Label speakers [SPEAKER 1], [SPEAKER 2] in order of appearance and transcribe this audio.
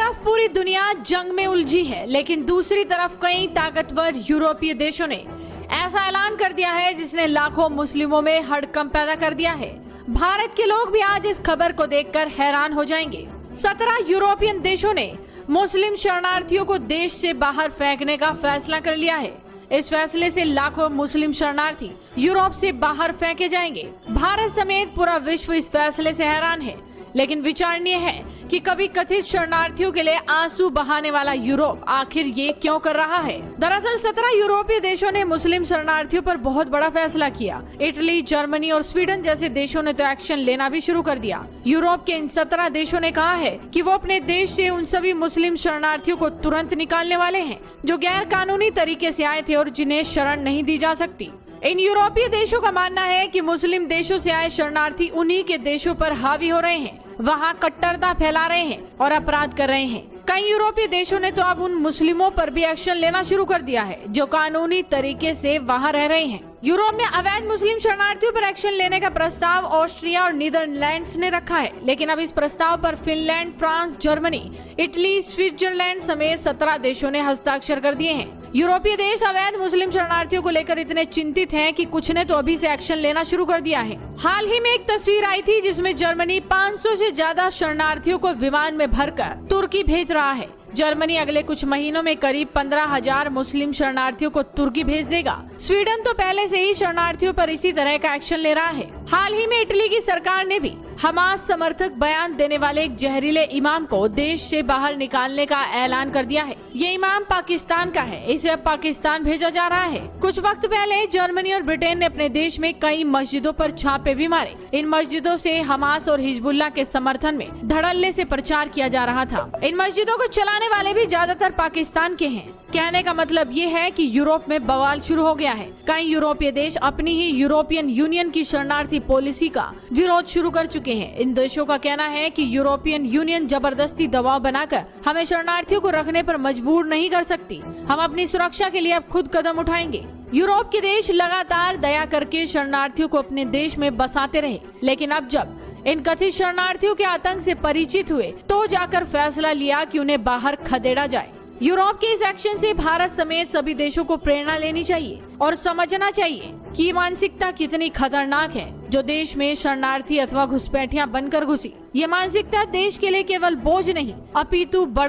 [SPEAKER 1] तरफ पूरी दुनिया जंग में उलझी है, लेकिन दूसरी तरफ कई ताकतवर यूरोपीय देशों ने ऐसा ऐलान कर दिया है जिसने लाखों मुस्लिमों में हड़कंप पैदा कर दिया है। भारत के लोग भी आज इस खबर को देखकर हैरान हो जाएंगे। 17 यूरोपियन देशों ने मुस्लिम शरणार्थियों को देश से बाहर फेंकने का फैसला कर लिया है। इस फैसले से लाखों मुस्लिम शरणार्थी यूरोप से बाहर फेंके जाएंगे। भारत समेत पूरा विश्व इस फैसले से हैरान है, लेकिन विचारणीय है कि कभी कथित शरणार्थियों के लिए आंसू बहाने वाला यूरोप आखिर ये क्यों कर रहा है। दरअसल 17 यूरोपीय देशों ने मुस्लिम शरणार्थियों पर बहुत बड़ा फैसला किया। इटली, जर्मनी और स्वीडन जैसे देशों ने तो एक्शन लेना भी शुरू कर दिया। यूरोप के इन 17 देशों ने कहा है कि वो अपने देश से उन सभी मुस्लिम शरणार्थियों को तुरंत निकालने वाले हैं जो गैर कानूनी तरीके से आए थे और जिन्हें शरण नहीं दी जा सकती। इन यूरोपीय देशों का मानना है कि मुस्लिम देशों से आए शरणार्थी उन्हीं के देशों पर हावी हो रहे हैं, वहां कट्टरता फैला रहे हैं और अपराध कर रहे हैं। कई यूरोपीय देशों ने तो अब उन मुस्लिमों पर भी एक्शन लेना शुरू कर दिया है जो कानूनी तरीके से वहां रह रहे हैं। यूरोप में अवैध मुस्लिम शरणार्थियों पर एक्शन लेने का प्रस्ताव ऑस्ट्रिया और नीदरलैंड्स ने रखा है, लेकिन अब इस प्रस्ताव पर Finland, France, Germany, Italy, Switzerland समेत 17 देशों ने हस्ताक्षर कर दिए हैं। यूरोपीय देश अवैध मुस्लिम शरणार्थियों को लेकर इतने चिंतित हैं कि कुछ ने तो अभी से एक्शन लेना शुरू कर दिया है। हाल ही में एक तस्वीर आई थी जिसमें जर्मनी 500 से ज्यादा शरणार्थियों को विमान में भरकर तुर्की भेज रहा है। जर्मनी अगले कुछ महीनों में करीब 15,000 मुस्लिम शरणार्थियों को तुर्की भेज देगा। स्वीडन तो पहले से ही शरणार्थियों पर इसी तरह का एक्शन ले रहा है। हाल ही में इटली की सरकार ने भी हमास समर्थक बयान देने वाले एक जहरीले इमाम को देश से बाहर निकालने का ऐलान कर दिया है। ये इमाम पाकिस्तान का है, इसे अब पाकिस्तान भेजा जा रहा है। कुछ वक्त पहले जर्मनी और ब्रिटेन ने अपने देश में कई मस्जिदों पर छापे भी मारे। इन मस्जिदों से हमास और हिजबुल्लाह के समर्थन में धड़ल्ले से प्रचार किया जा रहा था। इन मस्जिदों को चलाने वाले भी ज्यादातर पाकिस्तान के हैं। कहने का मतलब ये है कि यूरोप में बवाल शुरू हो गया है। कई यूरोपीय देश अपनी ही यूरोपियन यूनियन की शरणार्थी पॉलिसी का विरोध शुरू कर चुके हैं। इन देशों का कहना है कि यूरोपियन यूनियन जबरदस्ती दबाव बनाकर हमें शरणार्थियों को रखने पर मजबूर नहीं कर सकती। हम अपनी सुरक्षा के लिए अब खुद कदम उठाएंगे। यूरोप के देश लगातार दया करके शरणार्थियों को अपने देश में बसाते रहे, लेकिन अब जब इन कथित शरणार्थियों के आतंक से परिचित हुए तो जाकर फैसला लिया कि उन्हें बाहर खदेड़ा जाए। यूरोप के इस एक्शन से भारत समेत सभी देशों को प्रेरणा लेनी चाहिए और समझना चाहिए कि ये मानसिकता कितनी खतरनाक है जो देश में शरणार्थी अथवा घुसपैठियां बनकर घुसी। ये मानसिकता देश के लिए केवल बोझ नहीं अपितु बड़ा